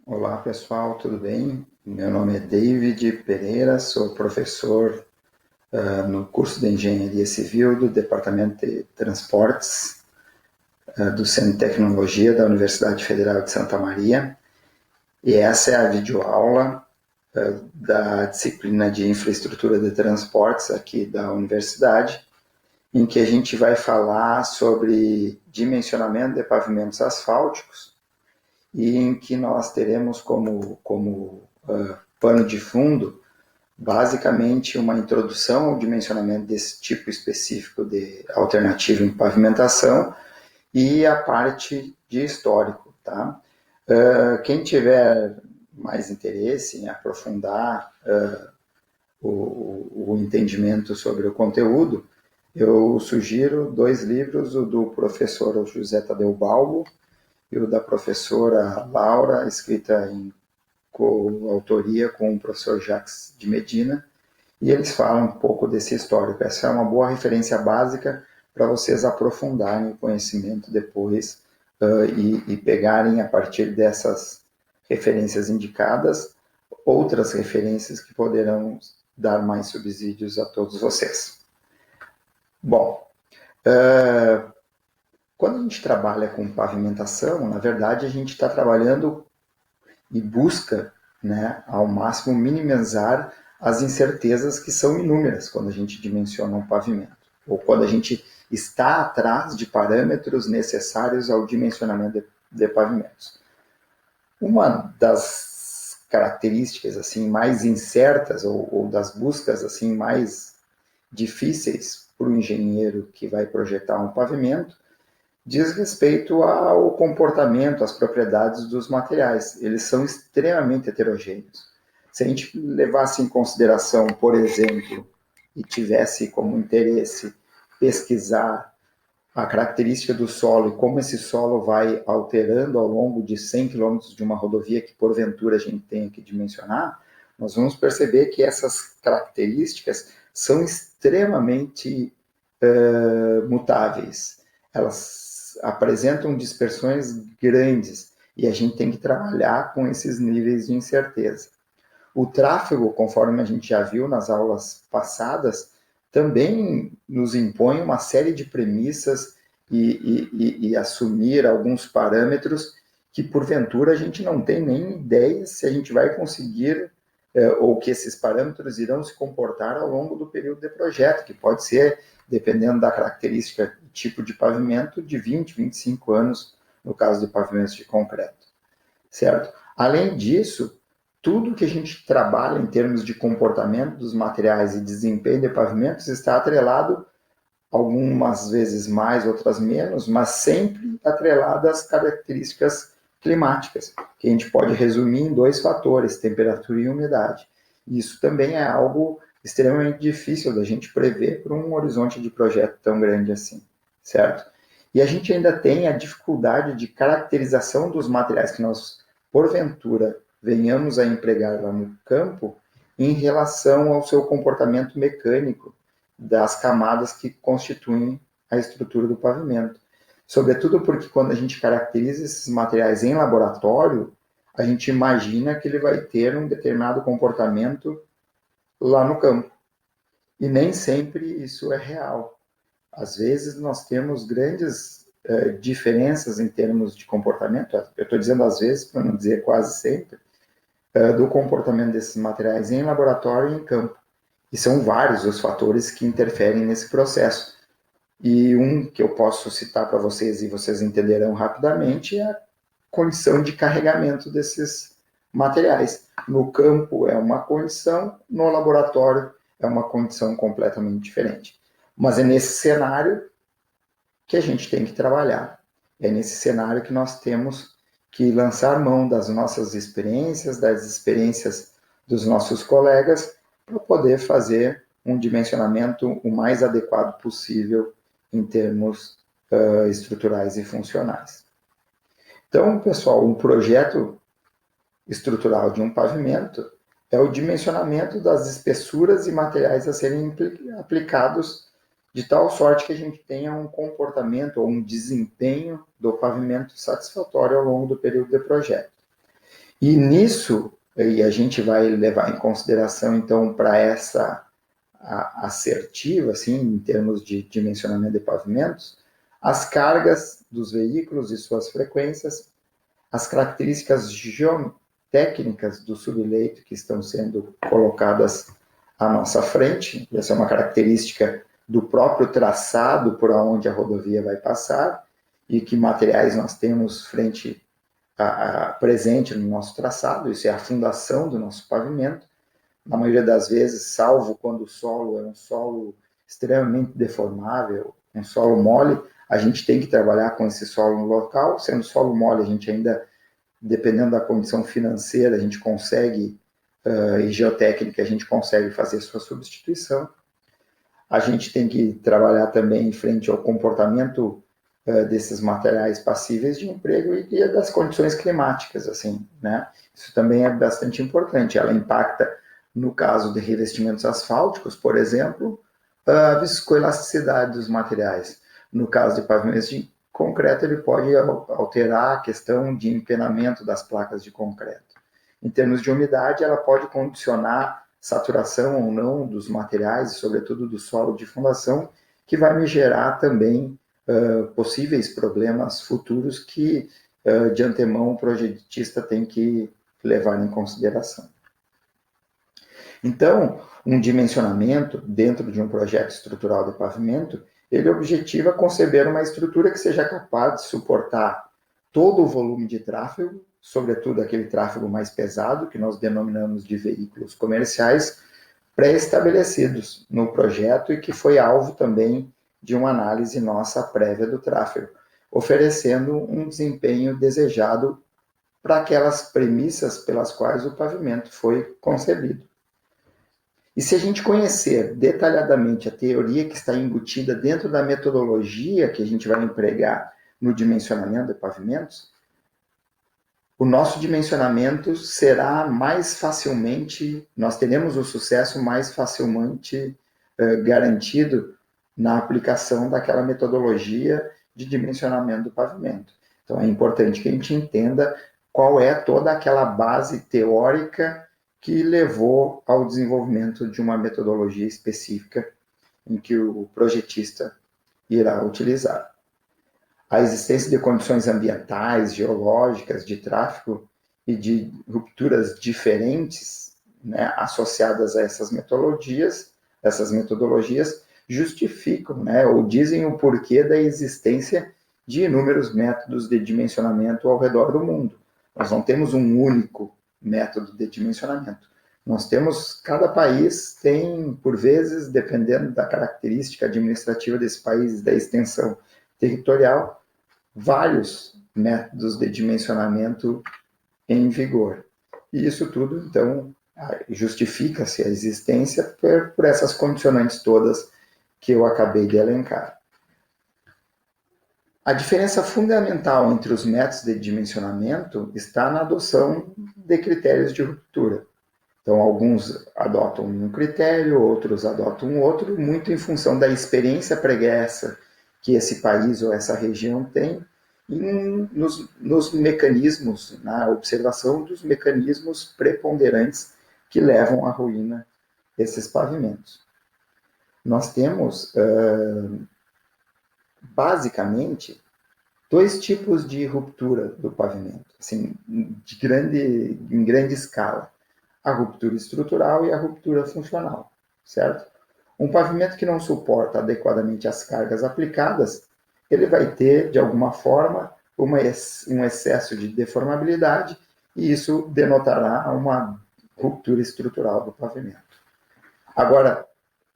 Olá pessoal, tudo bem? Meu nome é David Pereira, sou professor no curso de Engenharia Civil do Departamento de Transportes do Centro de Tecnologia da Universidade Federal de Santa Maria, e essa é a videoaula da disciplina de Infraestrutura de Transportes aqui da universidade, em que a gente vai falar sobre dimensionamento de pavimentos asfálticos e em que nós teremos como pano de fundo basicamente uma introdução ao dimensionamento desse tipo específico de alternativa em pavimentação e a parte de histórico, tá? Quem tiver mais interesse em aprofundar o entendimento sobre o conteúdo, eu sugiro dois livros, o do professor José Tadeu Balbo e o da professora Laura, escrita em coautoria com o professor Jacques de Medina, e eles falam um pouco desse histórico. Essa é uma boa referência básica para vocês aprofundarem o conhecimento depois e pegarem, a partir dessas referências indicadas, outras referências que poderão dar mais subsídios a todos vocês. Bom, quando a gente trabalha com pavimentação, na verdade a gente está trabalhando e busca, né, ao máximo minimizar as incertezas que são inúmeras quando a gente dimensiona um pavimento, ou quando a gente está atrás de parâmetros necessários ao dimensionamento de pavimentos. Uma das características assim mais incertas ou das buscas assim mais difíceis para o engenheiro que vai projetar um pavimento diz respeito ao comportamento, às propriedades dos materiais. Eles são extremamente heterogêneos. Se a gente levasse em consideração, por exemplo, e tivesse como interesse pesquisar a característica do solo e como esse solo vai alterando ao longo de 100 quilômetros de uma rodovia que porventura a gente tenha que dimensionar, nós vamos perceber que essas características são extremamente mutáveis. Elas apresentam dispersões grandes e a gente tem que trabalhar com esses níveis de incerteza. O tráfego, conforme a gente já viu nas aulas passadas, também nos impõe uma série de premissas e assumir alguns parâmetros que, porventura, a gente não tem nem ideia se a gente vai conseguir ou que esses parâmetros irão se comportar ao longo do período de projeto, que pode ser, dependendo da característica e tipo de pavimento, de 20, 25 anos, no caso de pavimentos de concreto, certo? Além disso, tudo que a gente trabalha em termos de comportamento dos materiais e desempenho de pavimentos está atrelado, algumas vezes mais, outras menos, mas sempre atrelado às características climáticas, que a gente pode resumir em dois fatores, temperatura e umidade. Isso também é algo extremamente difícil da gente prever para um horizonte de projeto tão grande assim, certo? E a gente ainda tem a dificuldade de caracterização dos materiais que nós, porventura, venhamos a empregar lá no campo em relação ao seu comportamento mecânico das camadas que constituem a estrutura do pavimento. Sobretudo porque quando a gente caracteriza esses materiais em laboratório, a gente imagina que ele vai ter um determinado comportamento lá no campo. E nem sempre isso é real. Às vezes nós temos grandes diferenças em termos de comportamento, eu estou dizendo às vezes, para não dizer quase sempre, do comportamento desses materiais em laboratório e em campo. E são vários os fatores que interferem nesse processo. E um que eu posso citar para vocês e vocês entenderão rapidamente é a condição de carregamento desses materiais. No campo é uma condição, no laboratório é uma condição completamente diferente. Mas é nesse cenário que a gente tem que trabalhar. É nesse cenário que nós temos que lançar mão das nossas experiências, das experiências dos nossos colegas, para poder fazer um dimensionamento o mais adequado possível em termos estruturais e funcionais. Então, pessoal, um projeto estrutural de um pavimento é o dimensionamento das espessuras e materiais a serem aplicados de tal sorte que a gente tenha um comportamento ou um desempenho do pavimento satisfatório ao longo do período de projeto. E nisso, e a gente vai levar em consideração, então, para essa assertiva, assim, em termos de dimensionamento de pavimentos, as cargas dos veículos e suas frequências, as características geotécnicas do subleito que estão sendo colocadas à nossa frente, essa é uma característica do próprio traçado por onde a rodovia vai passar, e que materiais nós temos presente no nosso traçado, isso é a fundação do nosso pavimento, na maioria das vezes, salvo quando o solo é um solo extremamente deformável, um solo mole, a gente tem que trabalhar com esse solo no local, sendo solo mole, a gente ainda, dependendo da condição financeira, a gente consegue, e geotécnica, a gente consegue fazer sua substituição. A gente tem que trabalhar também em frente ao comportamento desses materiais passíveis de emprego e das condições climáticas, assim, né? Isso também é bastante importante. Ela impacta, no caso de revestimentos asfálticos, por exemplo, a viscoelasticidade dos materiais. No caso de pavimentos de concreto, ele pode alterar a questão de empenamento das placas de concreto. Em termos de umidade, ela pode condicionar saturação ou não dos materiais, e sobretudo do solo de fundação, que vai me gerar também possíveis problemas futuros que, de antemão, o projetista tem que levar em consideração. Então, um dimensionamento dentro de um projeto estrutural de pavimento, ele objetiva conceber uma estrutura que seja capaz de suportar todo o volume de tráfego, sobretudo aquele tráfego mais pesado, que nós denominamos de veículos comerciais, pré-estabelecidos no projeto e que foi alvo também de uma análise nossa prévia do tráfego, oferecendo um desempenho desejado para aquelas premissas pelas quais o pavimento foi concebido. E se a gente conhecer detalhadamente a teoria que está embutida dentro da metodologia que a gente vai empregar no dimensionamento de pavimentos, o nosso dimensionamento será mais facilmente, nós teremos o sucesso mais facilmente garantido na aplicação daquela metodologia de dimensionamento do pavimento. Então é importante que a gente entenda qual é toda aquela base teórica que levou ao desenvolvimento de uma metodologia específica em que o projetista irá utilizar. A existência de condições ambientais, geológicas, de tráfego e de rupturas diferentes, né, associadas a essas metodologias justificam, né, ou dizem o porquê da existência de inúmeros métodos de dimensionamento ao redor do mundo. Nós não temos um único método de dimensionamento. Nós temos, cada país tem, por vezes, dependendo da característica administrativa desse país, da extensão territorial, vários métodos de dimensionamento em vigor. E isso tudo, então, justifica-se a existência por essas condicionantes todas que eu acabei de elencar. A diferença fundamental entre os métodos de dimensionamento está na adoção de critérios de ruptura. Então, alguns adotam um critério, outros adotam outro, muito em função da experiência pregressa que esse país ou essa região tem nos mecanismos, na observação dos mecanismos preponderantes que levam à ruína desses pavimentos. Nós temos, basicamente, dois tipos de ruptura do pavimento, assim, em grande escala. A ruptura estrutural e a ruptura funcional, certo? Um pavimento que não suporta adequadamente as cargas aplicadas, ele vai ter, de alguma forma, um excesso de deformabilidade, e isso denotará uma ruptura estrutural do pavimento. Agora,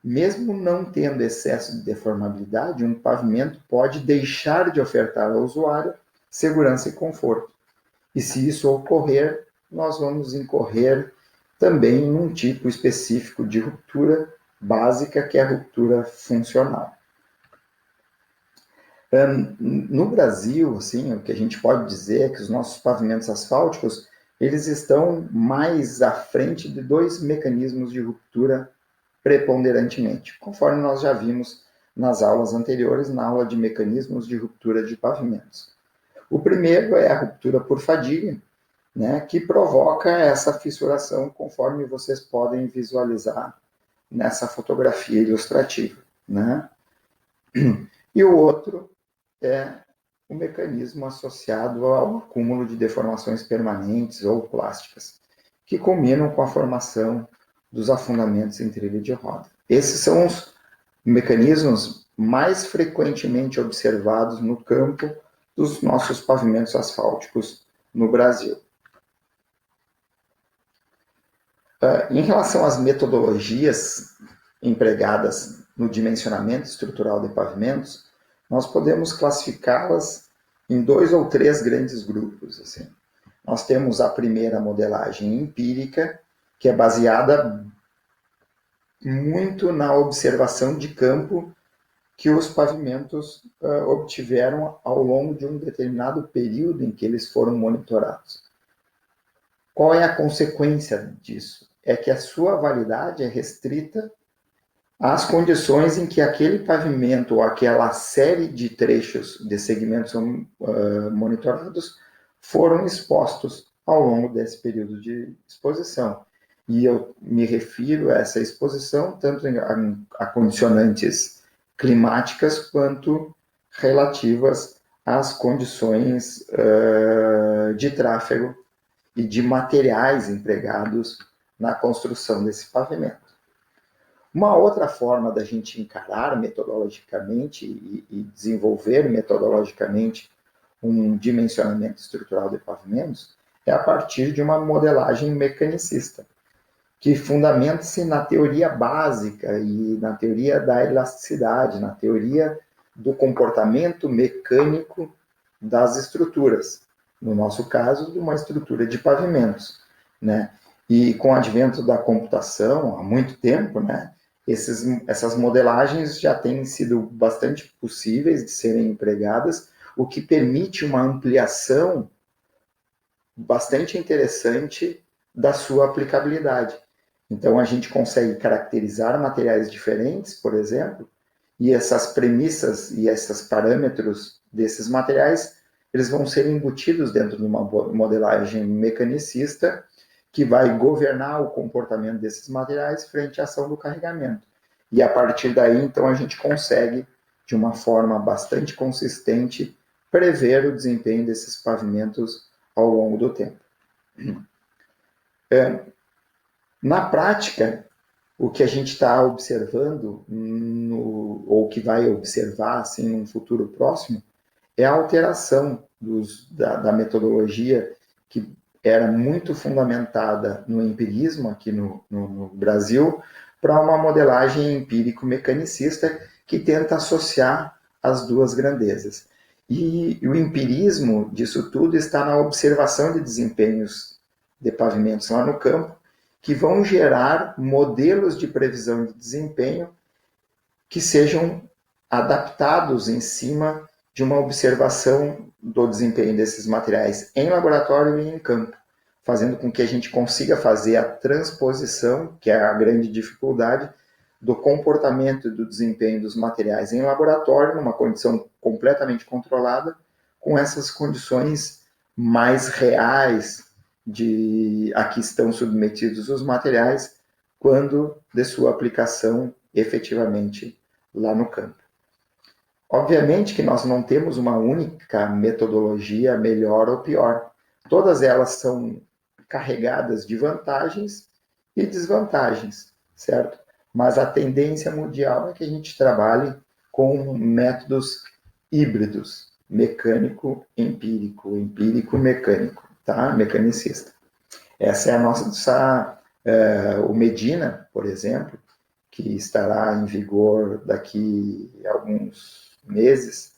mesmo não tendo excesso de deformabilidade, um pavimento pode deixar de ofertar ao usuário segurança e conforto. E se isso ocorrer, nós vamos incorrer também num tipo específico de ruptura básica, que é a ruptura funcional. No Brasil, assim, o que a gente pode dizer é que os nossos pavimentos asfálticos, eles estão mais à frente de dois mecanismos de ruptura preponderantemente, conforme nós já vimos nas aulas anteriores, na aula de mecanismos de ruptura de pavimentos. O primeiro é a ruptura por fadiga, né, que provoca essa fissuração, conforme vocês podem visualizar nessa fotografia ilustrativa, né? E o outro é o mecanismo associado ao acúmulo de deformações permanentes ou plásticas, que culminam com a formação dos afundamentos em trilha de roda. Esses são os mecanismos mais frequentemente observados no campo dos nossos pavimentos asfálticos no Brasil. Em relação às metodologias empregadas no dimensionamento estrutural de pavimentos, nós podemos classificá-las em 2 ou 3 grandes grupos. Assim. Nós temos a primeira modelagem empírica, que é baseada muito na observação de campo que os pavimentos obtiveram ao longo de um determinado período em que eles foram monitorados. Qual é a consequência disso? É que a sua validade é restrita às condições em que aquele pavimento ou aquela série de trechos de segmentos monitorados foram expostos ao longo desse período de exposição. E eu me refiro a essa exposição tanto a condicionantes climáticas quanto relativas às condições de tráfego e de materiais empregados na construção desse pavimento. Uma outra forma da gente encarar metodologicamente e desenvolver metodologicamente um dimensionamento estrutural de pavimentos é a partir de uma modelagem mecanicista, que fundamenta-se na teoria básica e na teoria da elasticidade, na teoria do comportamento mecânico das estruturas, no nosso caso, de uma estrutura de pavimentos, né? E com o advento da computação, há muito tempo, né, essas modelagens já têm sido bastante possíveis de serem empregadas, o que permite uma ampliação bastante interessante da sua aplicabilidade. Então, a gente consegue caracterizar materiais diferentes, por exemplo, e essas premissas e esses parâmetros desses materiais, eles vão ser embutidos dentro de uma modelagem mecanicista que vai governar o comportamento desses materiais frente à ação do carregamento. E a partir daí, então, a gente consegue, de uma forma bastante consistente, prever o desempenho desses pavimentos ao longo do tempo. Na prática, o que a gente está observando, ou que vai observar assim, num futuro próximo, é a alteração da metodologia que era muito fundamentada no empirismo aqui no Brasil, para uma modelagem empírico-mecanicista que tenta associar as duas grandezas. E o empirismo disso tudo está na observação de desempenhos de pavimentos lá no campo, que vão gerar modelos de previsão de desempenho que sejam adaptados em cima de uma observação do desempenho desses materiais em laboratório e em campo, fazendo com que a gente consiga fazer a transposição, que é a grande dificuldade, do comportamento e do desempenho dos materiais em laboratório, numa condição completamente controlada, com essas condições mais reais a que estão submetidos os materiais, quando de sua aplicação efetivamente lá no campo. Obviamente que nós não temos uma única metodologia melhor ou pior. Todas elas são carregadas de vantagens e desvantagens, certo? Mas a tendência mundial é que a gente trabalhe com métodos híbridos, mecânico-empírico, empírico-mecânico, tá? Mecanicista. Essa é a nossa... o Medina, por exemplo, que estará em vigor daqui a alguns meses,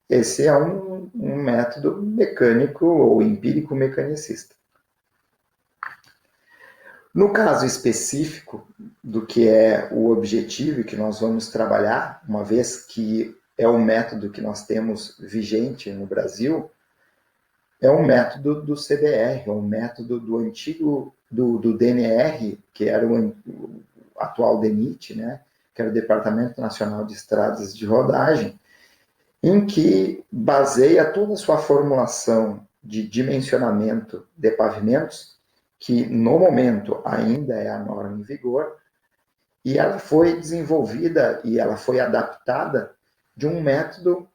esse é um método mecânico ou empírico-mecanicista. No caso específico do que é o objetivo que nós vamos trabalhar, uma vez que é o método que nós temos vigente no Brasil, é um método do CDR, é um método do antigo, do DNR, que era o atual DENIT, né, que era o Departamento Nacional de Estradas de Rodagem, em que baseia toda a sua formulação de dimensionamento de pavimentos, que no momento ainda é a norma em vigor, e ela foi desenvolvida e ela foi adaptada de um método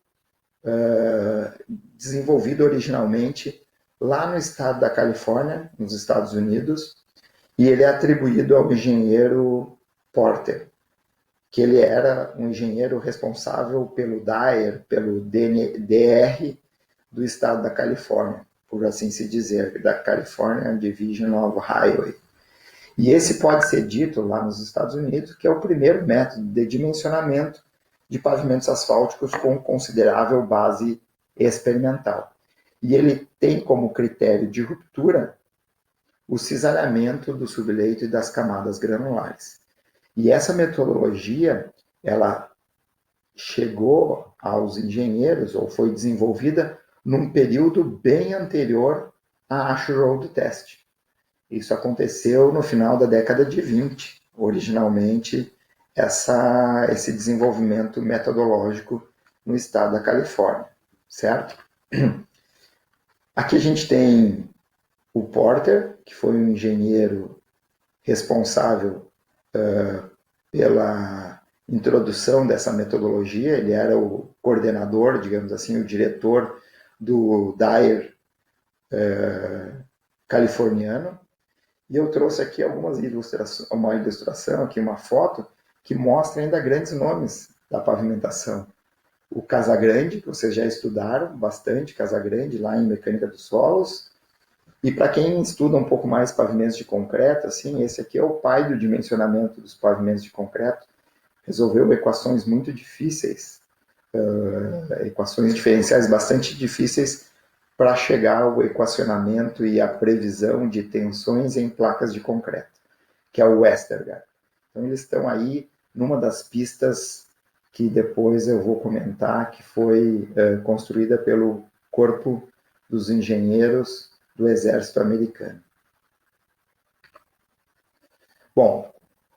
desenvolvido originalmente lá no estado da Califórnia, nos Estados Unidos, e ele é atribuído ao engenheiro Porter, que ele era um engenheiro responsável pelo DAER, pelo DR do estado da Califórnia, por assim se dizer, da California Division of Highway. E esse pode ser dito lá nos Estados Unidos que é o primeiro método de dimensionamento de pavimentos asfálticos com considerável base experimental. E ele tem como critério de ruptura o cisalhamento do subleito e das camadas granulares. E essa metodologia, ela chegou aos engenheiros, ou foi desenvolvida num período bem anterior à Ash Road Test. Isso aconteceu no final da década de 20, originalmente, esse desenvolvimento metodológico no estado da Califórnia, certo? Aqui a gente tem o Porter, que foi um engenheiro responsável pela introdução dessa metodologia, ele era o coordenador, digamos assim, o diretor do DAER californiano, e eu trouxe aqui uma ilustração, aqui uma foto, que mostra ainda grandes nomes da pavimentação. O Casagrande, que vocês já estudaram bastante, Casagrande, lá em Mecânica dos Solos. E para quem estuda um pouco mais pavimentos de concreto, assim, esse aqui é o pai do dimensionamento dos pavimentos de concreto. Resolveu equações muito difíceis, equações diferenciais bastante difíceis para chegar ao equacionamento e à previsão de tensões em placas de concreto, que é o Westergaard. Então, eles estão aí numa das pistas que depois eu vou comentar, que foi construída pelo Corpo dos Engenheiros do Exército Americano. Bom,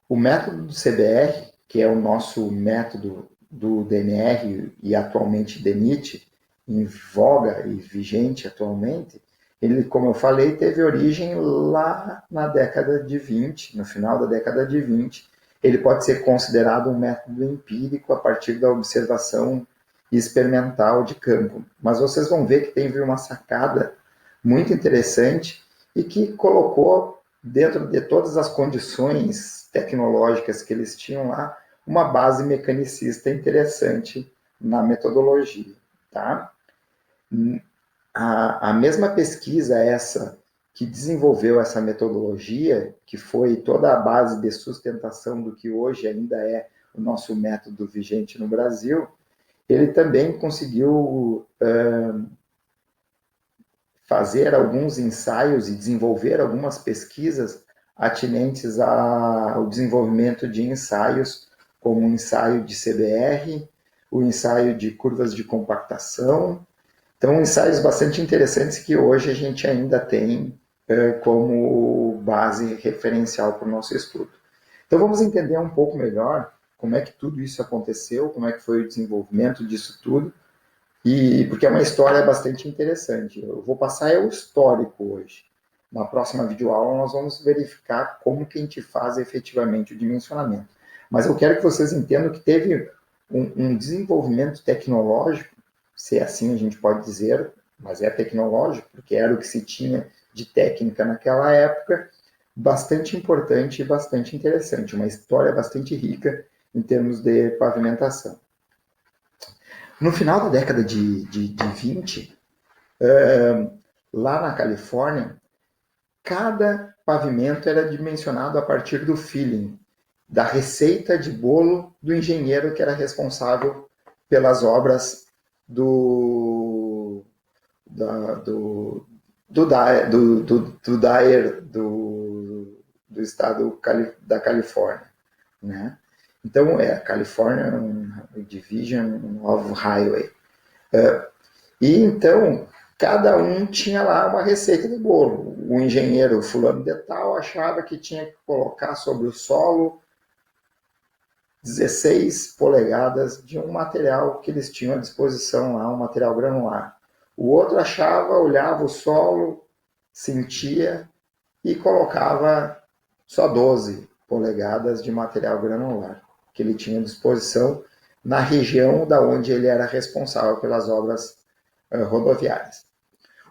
o método do CBR, que é o nosso método do DNR e atualmente DENIT, em voga e vigente atualmente, ele, como eu falei, teve origem lá na década de 20, no final da década de 20. Ele pode ser considerado um método empírico a partir da observação experimental de campo. Mas vocês vão ver que teve uma sacada muito interessante e que colocou, dentro de todas as condições tecnológicas que eles tinham lá, uma base mecanicista interessante na metodologia. Tá? A mesma pesquisa essa que desenvolveu essa metodologia, que foi toda a base de sustentação do que hoje ainda é o nosso método vigente no Brasil, ele também conseguiu fazer alguns ensaios e desenvolver algumas pesquisas atinentes ao desenvolvimento de ensaios, como o ensaio de CBR, o ensaio de curvas de compactação. Então, ensaios bastante interessantes que hoje a gente ainda tem como base referencial para o nosso estudo. Então, vamos entender um pouco melhor como é que tudo isso aconteceu, como é que foi o desenvolvimento disso tudo, e porque é uma história bastante interessante. Eu vou passar o histórico hoje. Na próxima videoaula nós vamos verificar como que a gente faz efetivamente o dimensionamento. Mas eu quero que vocês entendam que teve um desenvolvimento tecnológico, se assim a gente pode dizer, mas é tecnológico, porque era o que se tinha de técnica naquela época, bastante importante e bastante interessante. Uma história bastante rica em termos de pavimentação. No final da década de 20, lá na Califórnia, cada pavimento era dimensionado a partir do feeling, da receita de bolo do engenheiro que era responsável pelas obras do DAER do estado da Califórnia, né? Então, é a California Division of Highway. E então, cada um tinha lá uma receita de bolo. O engenheiro fulano de tal achava que tinha que colocar sobre o solo 16 polegadas de um material que eles tinham à disposição lá, um material granular. O outro achava, olhava o solo, sentia e colocava só 12 polegadas de material granular que ele tinha à disposição na região da onde ele era responsável pelas obras rodoviárias.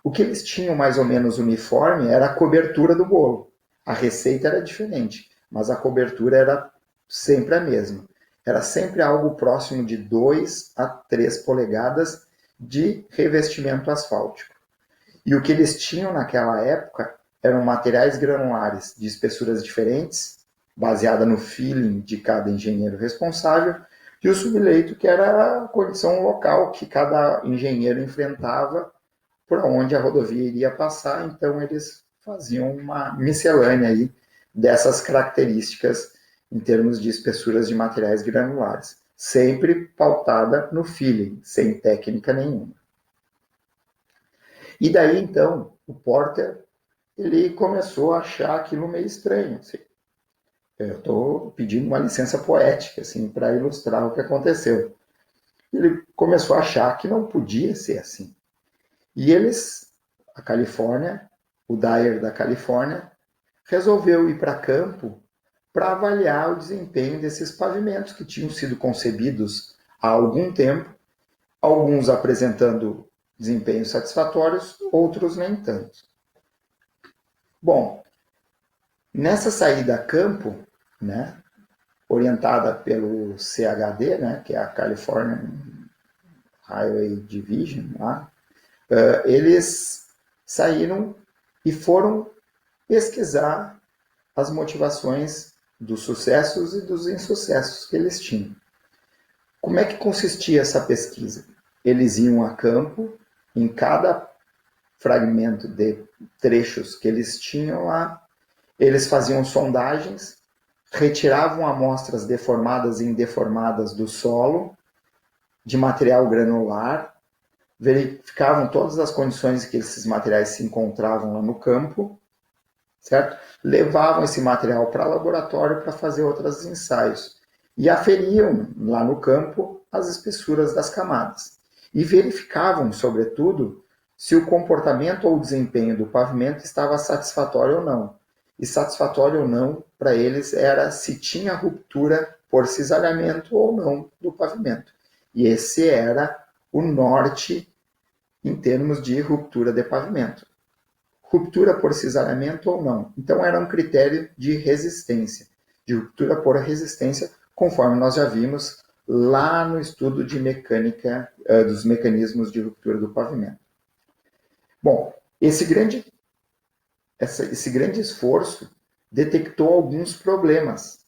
O que eles tinham mais ou menos uniforme era a cobertura do bolo. A receita era diferente, mas a cobertura era sempre a mesma. Era sempre algo próximo de 2 a 3 polegadas de revestimento asfáltico. E o que eles tinham naquela época eram materiais granulares de espessuras diferentes, baseada no feeling de cada engenheiro responsável, e o subleito, que era a condição local que cada engenheiro enfrentava por onde a rodovia iria passar. Então eles faziam uma miscelânea aí dessas características em termos de espessuras de materiais granulares, sempre pautada no feeling, sem técnica nenhuma. E daí então o Porter ele começou a achar aquilo meio estranho. Assim. Eu estou pedindo uma licença poética assim, para ilustrar o que aconteceu. Ele começou a achar que não podia ser assim. E eles, a Califórnia, o Dyer da Califórnia, resolveu ir para campo para avaliar o desempenho desses pavimentos que tinham sido concebidos há algum tempo, alguns apresentando desempenhos satisfatórios, outros nem tanto. Bom, nessa saída a campo, né, orientada pelo CHD, né, que é a California Highway Division, lá, eles saíram e foram pesquisar as motivações dos sucessos e dos insucessos que eles tinham. Como é que consistia essa pesquisa? Eles iam a campo, em cada fragmento de trechos que eles tinham lá, eles faziam sondagens, retiravam amostras deformadas e indeformadas do solo, de material granular, verificavam todas as condições que esses materiais se encontravam lá no campo, certo? Levavam esse material para o laboratório para fazer outros ensaios e aferiam lá no campo as espessuras das camadas e verificavam, sobretudo, se o comportamento ou o desempenho do pavimento estava satisfatório ou não. E satisfatório ou não, para eles, era se tinha ruptura por cisalhamento ou não do pavimento. E esse era o norte em termos de ruptura de pavimento. Ruptura por cisalhamento ou não. Então, era um critério de resistência, de ruptura por resistência, conforme nós já vimos lá no estudo de mecânica dos mecanismos de ruptura do pavimento. Bom, esse grande esforço detectou alguns problemas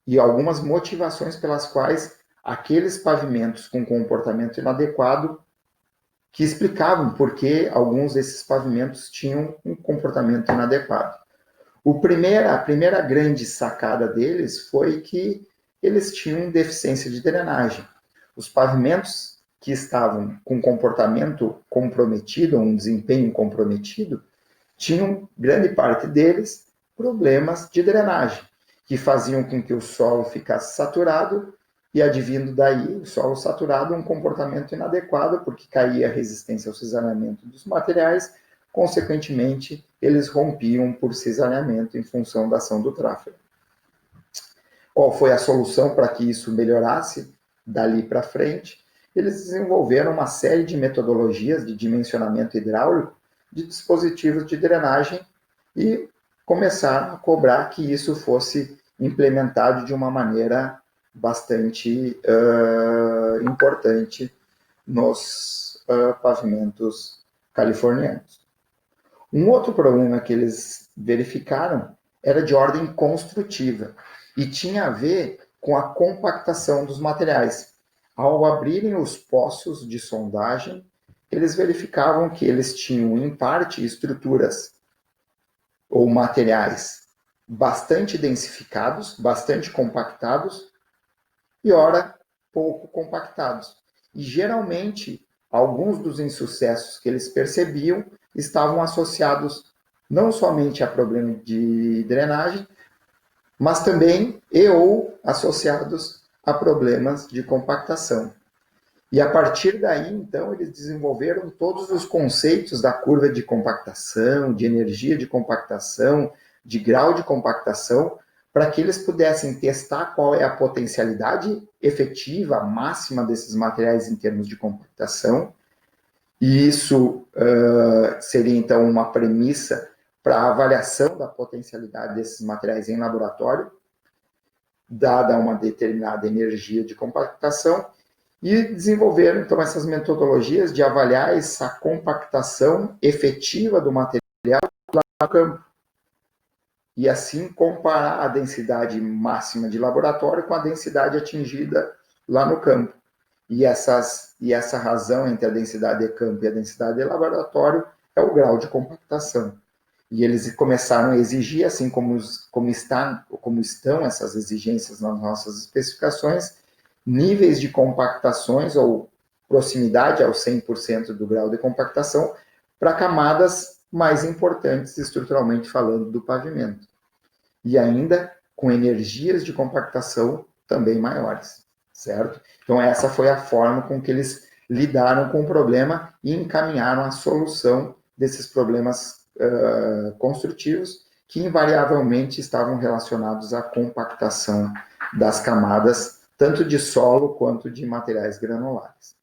e algumas motivações pelas quais aqueles pavimentos com comportamento inadequado que explicavam por que alguns desses pavimentos tinham um comportamento inadequado. A primeira grande sacada deles foi que eles tinham deficiência de drenagem. Os pavimentos que estavam com comportamento comprometido, ou um desempenho comprometido, tinham, grande parte deles, problemas de drenagem, que faziam com que o solo ficasse saturado e, advindo daí, o solo saturado, um comportamento inadequado, porque caía a resistência ao cisalhamento dos materiais, consequentemente, eles rompiam por cisalhamento em função da ação do tráfego. Qual foi a solução para que isso melhorasse dali para frente? Eles desenvolveram uma série de metodologias de dimensionamento hidráulico de dispositivos de drenagem e começaram a cobrar que isso fosse implementado de uma maneira bastante importante nos pavimentos californianos. Um outro problema que eles verificaram era de ordem construtiva e tinha a ver com a compactação dos materiais. Ao abrirem os poços de sondagem, eles verificavam que eles tinham, em parte, estruturas ou materiais bastante densificados, bastante compactados, e ora pouco compactados. E geralmente, alguns dos insucessos que eles percebiam estavam associados não somente a problema de drenagem, mas também ou associados a problemas de compactação. E a partir daí, então, eles desenvolveram todos os conceitos da curva de compactação, de energia de compactação, de grau de compactação, para que eles pudessem testar qual é a potencialidade efetiva, máxima desses materiais em termos de compactação. E isso seria, então, uma premissa para a avaliação da potencialidade desses materiais em laboratório, dada uma determinada energia de compactação, e desenvolveram, então, essas metodologias de avaliar essa compactação efetiva do material lá no campo. E assim comparar a densidade máxima de laboratório com a densidade atingida lá no campo. E essa razão entre a densidade de campo e a densidade de laboratório é o grau de compactação. E eles começaram a exigir, assim como estão essas exigências nas nossas especificações, níveis de compactações ou proximidade ao 100% do grau de compactação para camadas mais importantes, estruturalmente falando, do pavimento. E ainda com energias de compactação também maiores, certo? Então, essa foi a forma com que eles lidaram com o problema e encaminharam a solução desses problemas construtivos que invariavelmente estavam relacionados à compactação das camadas, tanto de solo quanto de materiais granulares.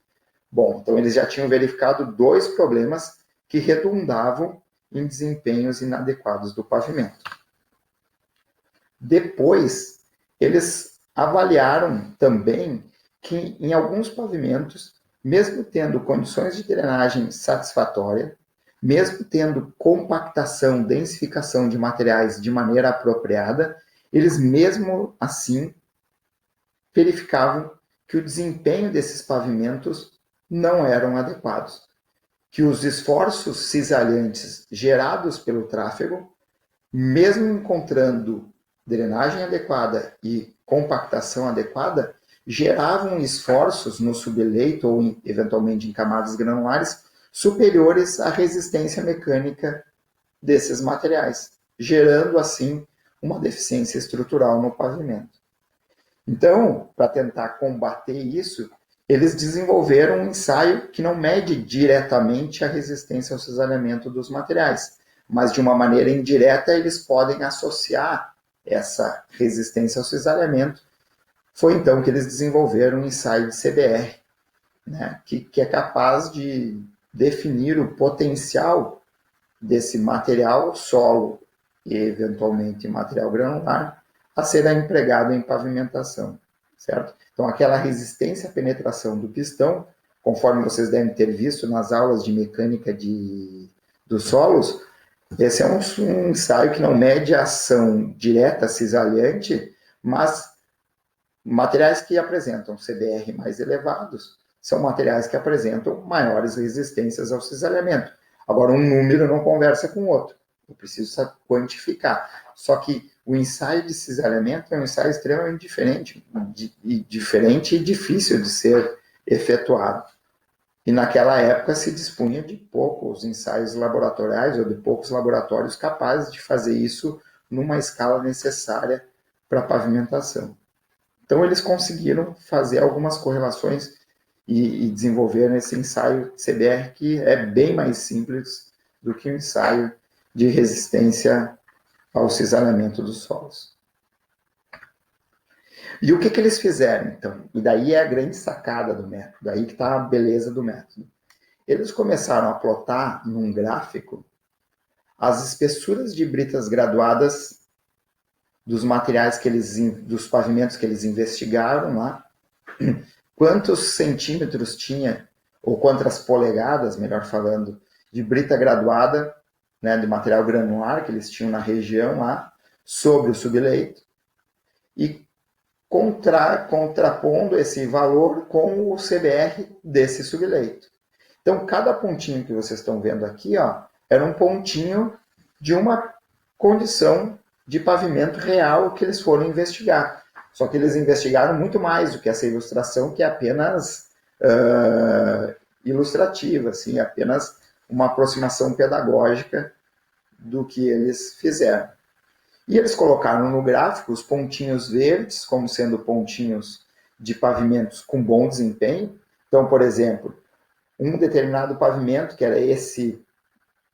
Bom, então eles já tinham verificado dois problemas que redundavam em desempenhos inadequados do pavimento. Depois, eles avaliaram também que em alguns pavimentos, mesmo tendo condições de drenagem satisfatória, mesmo tendo compactação, densificação de materiais de maneira apropriada, eles mesmo assim verificavam que o desempenho desses pavimentos não eram adequados, que os esforços cisalhantes gerados pelo tráfego, mesmo encontrando drenagem adequada e compactação adequada, geravam esforços no subleito ou eventualmente em camadas granulares superiores à resistência mecânica desses materiais, gerando assim uma deficiência estrutural no pavimento. Então, para tentar combater isso, eles desenvolveram um ensaio que não mede diretamente a resistência ao cisalhamento dos materiais, mas de uma maneira indireta eles podem associar essa resistência ao cisalhamento. Foi então que eles desenvolveram um ensaio de CBR, né, que é capaz de definir o potencial desse material solo e eventualmente material granular a ser empregado em pavimentação, certo? Então, aquela resistência à penetração do pistão, conforme vocês devem ter visto nas aulas de mecânica dos solos, esse é um ensaio que não mede a ação direta cisalhante, mas materiais que apresentam CBR mais elevados são materiais que apresentam maiores resistências ao cisalhamento. Agora, um número não conversa com o outro. Eu preciso quantificar. Só que o ensaio de cisalhamento é um ensaio extremamente diferente e difícil de ser efetuado. E naquela época se dispunha de poucos ensaios laboratoriais ou de poucos laboratórios capazes de fazer isso numa escala necessária para pavimentação. Então eles conseguiram fazer algumas correlações e desenvolver esse ensaio CBR que é bem mais simples do que o ensaio de resistência ao cisalhamento dos solos. E o que eles fizeram, então? E daí é a grande sacada do método, daí que está a beleza do método. Eles começaram a plotar num gráfico as espessuras de britas graduadas dos materiais dos pavimentos que eles investigaram lá, quantos centímetros tinha, ou quantas polegadas, melhor falando, de brita graduada, né, de material granular que eles tinham na região lá, sobre o subleito, e contrapondo esse valor com o CBR desse subleito. Então, cada pontinho que vocês estão vendo aqui, ó, era um pontinho de uma condição de pavimento real que eles foram investigar. Só que eles investigaram muito mais do que essa ilustração, que é apenas ilustrativa, assim, apenas uma aproximação pedagógica do que eles fizeram. E eles colocaram no gráfico os pontinhos verdes como sendo pontinhos de pavimentos com bom desempenho. Então, por exemplo, um determinado pavimento, que era esse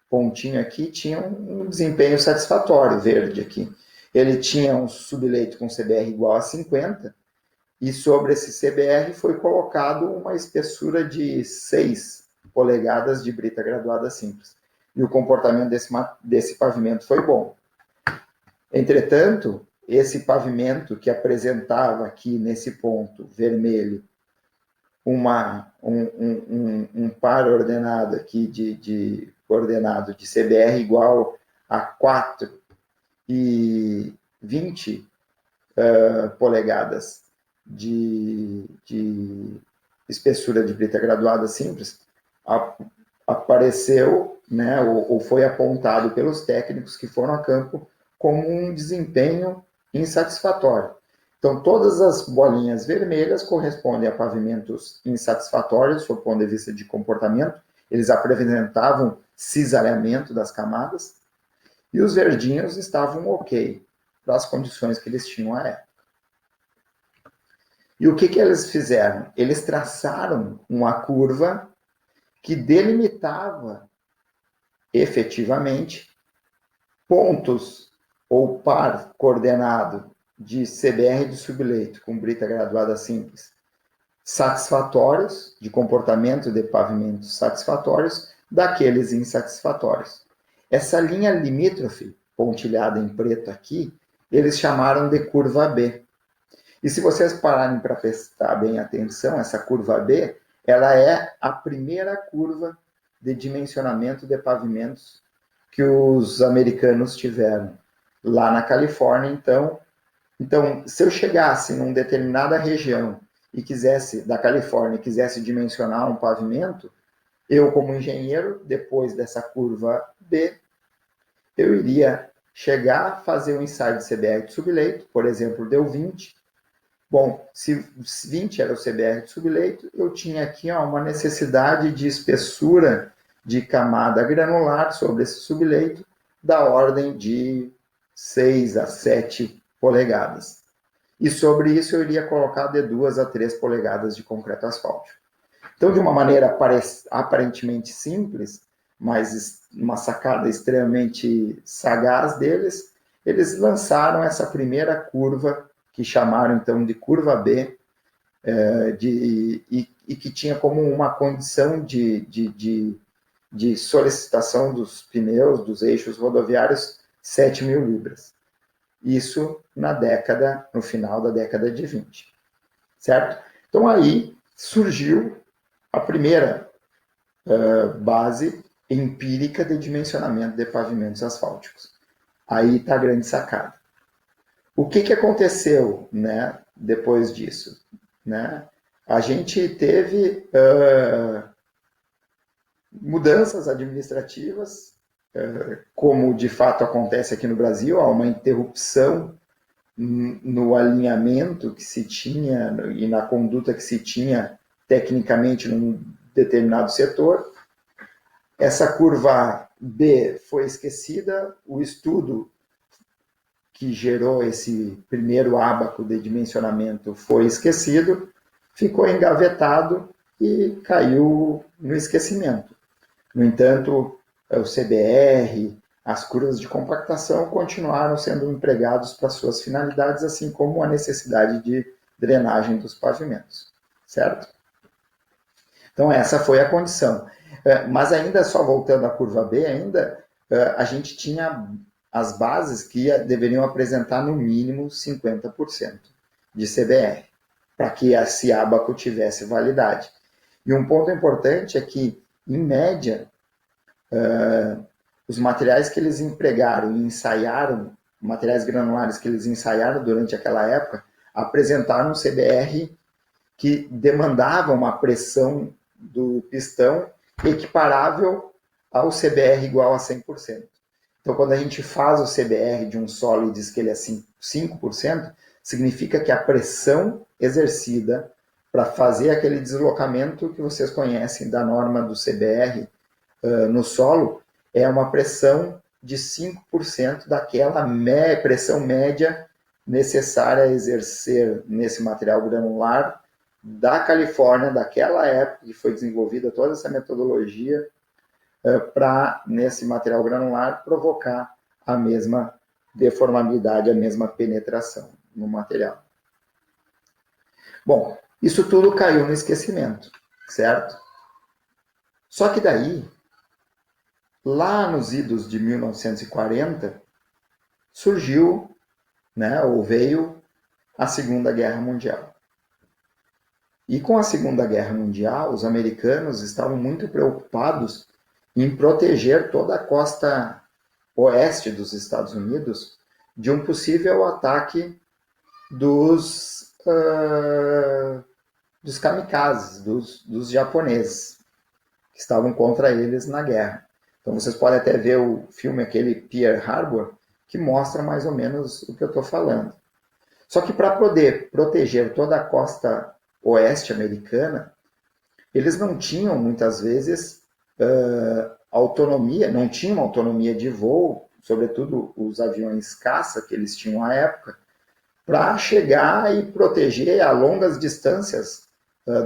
pontinho aqui, tinha um desempenho satisfatório, verde aqui. Ele tinha um subleito com CBR igual a 50, e sobre esse CBR foi colocado uma espessura de 6 polegadas de brita graduada simples. E o comportamento desse pavimento foi bom. Entretanto, esse pavimento que apresentava aqui nesse ponto vermelho um par ordenado aqui de coordenado de CBR igual a 4 e 20 polegadas de espessura de brita graduada simples, apareceu, né, ou foi apontado pelos técnicos que foram a campo como um desempenho insatisfatório. Então, todas as bolinhas vermelhas correspondem a pavimentos insatisfatórios, do ponto de vista de comportamento. Eles apresentavam cisalhamento das camadas, e os verdinhos estavam ok, para as condições que eles tinham à época. E o que eles fizeram? Eles traçaram uma curva que delimitava efetivamente pontos ou par coordenado de CBR de subleito com brita graduada simples satisfatórios, de comportamento de pavimentos satisfatórios, daqueles insatisfatórios. Essa linha limítrofe, pontilhada em preto aqui, eles chamaram de curva B. E se vocês pararem para prestar bem atenção, essa curva B, ela é a primeira curva de dimensionamento de pavimentos que os americanos tiveram lá na Califórnia. Então, se eu chegasse numa determinada região e da Califórnia, quisesse dimensionar um pavimento, eu, como engenheiro, depois dessa curva B, eu iria chegar, fazer um ensaio de CBR de subleito, por exemplo, deu 20. Bom, se 20 era o CBR de subleito, eu tinha aqui uma necessidade de espessura de camada granular sobre esse subleito da ordem de 6 a 7 polegadas. E sobre isso eu iria colocar de 2 a 3 polegadas de concreto asfáltico. Então, de uma maneira aparentemente simples, mas uma sacada extremamente sagaz deles, eles lançaram essa primeira curva, que chamaram então de curva B, e que tinha como uma condição de solicitação dos pneus, dos eixos rodoviários, 7.000 libras. Isso no final da década de 20, certo? Então aí surgiu a primeira base empírica de dimensionamento de pavimentos asfálticos. Aí está a grande sacada. O que aconteceu, né, depois disso? Né? A gente teve mudanças administrativas, como de fato acontece aqui no Brasil, há uma interrupção no alinhamento que se tinha e na conduta que se tinha tecnicamente num determinado setor. Essa curva B foi esquecida, o estudo que gerou esse primeiro ábaco de dimensionamento foi esquecido, ficou engavetado e caiu no esquecimento. No entanto, o CBR, as curvas de compactação continuaram sendo empregados para suas finalidades, assim como a necessidade de drenagem dos pavimentos, certo? Então, essa foi a condição. Mas ainda, só voltando à curva B, a gente tinha as bases que deveriam apresentar no mínimo 50% de CBR, para que esse ábaco tivesse validade. E um ponto importante é que, em média, os materiais que eles empregaram e ensaiaram, materiais granulares que eles ensaiaram durante aquela época, apresentaram um CBR que demandava uma pressão do pistão equiparável ao CBR igual a 100%. Então, quando a gente faz o CBR de um solo e diz que ele é 5%, significa que a pressão exercida para fazer aquele deslocamento que vocês conhecem da norma do CBR no solo é uma pressão de 5% daquela pressão média necessária a exercer nesse material granular da Califórnia, daquela época que foi desenvolvida toda essa metodologia para, nesse material granular, provocar a mesma deformabilidade, a mesma penetração no material. Bom, isso tudo caiu no esquecimento, certo? Só que daí, lá nos idos de 1940, surgiu, né, ou veio a Segunda Guerra Mundial. E com a Segunda Guerra Mundial, os americanos estavam muito preocupados em proteger toda a costa oeste dos Estados Unidos de um possível ataque dos kamikazes, dos japoneses, que estavam contra eles na guerra. Então vocês podem até ver o filme, aquele Pearl Harbor, que mostra mais ou menos o que eu estou falando. Só que para poder proteger toda a costa oeste americana, eles não tinham, muitas vezes, autonomia, não tinham autonomia de voo, sobretudo os aviões caça que eles tinham à época, para chegar e proteger a longas distâncias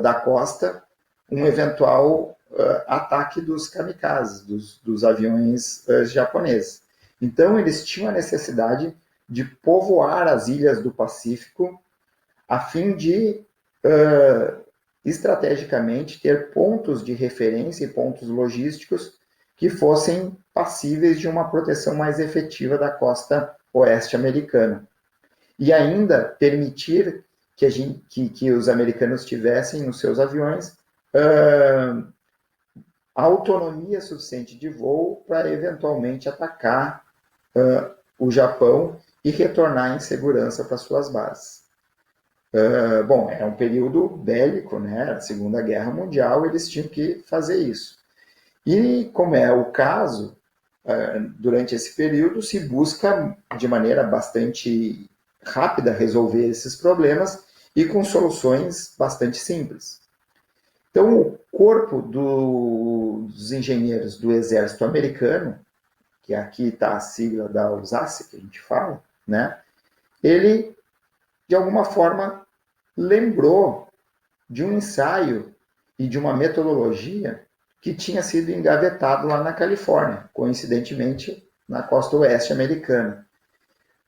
da costa um eventual ataque dos kamikazes, dos aviões japoneses. Então, eles tinham a necessidade de povoar as ilhas do Pacífico a fim de, estrategicamente, ter pontos de referência e pontos logísticos que fossem passíveis de uma proteção mais efetiva da costa oeste americana. E ainda permitir que os americanos tivessem nos seus aviões autonomia suficiente de voo para eventualmente atacar o Japão e retornar em segurança para suas bases. Bom, era um período bélico, né? A Segunda Guerra Mundial, eles tinham que fazer isso. E, como é o caso, durante esse período se busca de maneira bastante rápida resolver esses problemas e com soluções bastante simples. Então, o corpo dos engenheiros do exército americano, que aqui está a sigla da USASC, que a gente fala, né? Ele, de alguma forma, lembrou de um ensaio e de uma metodologia que tinha sido engavetado lá na Califórnia, coincidentemente na costa oeste americana.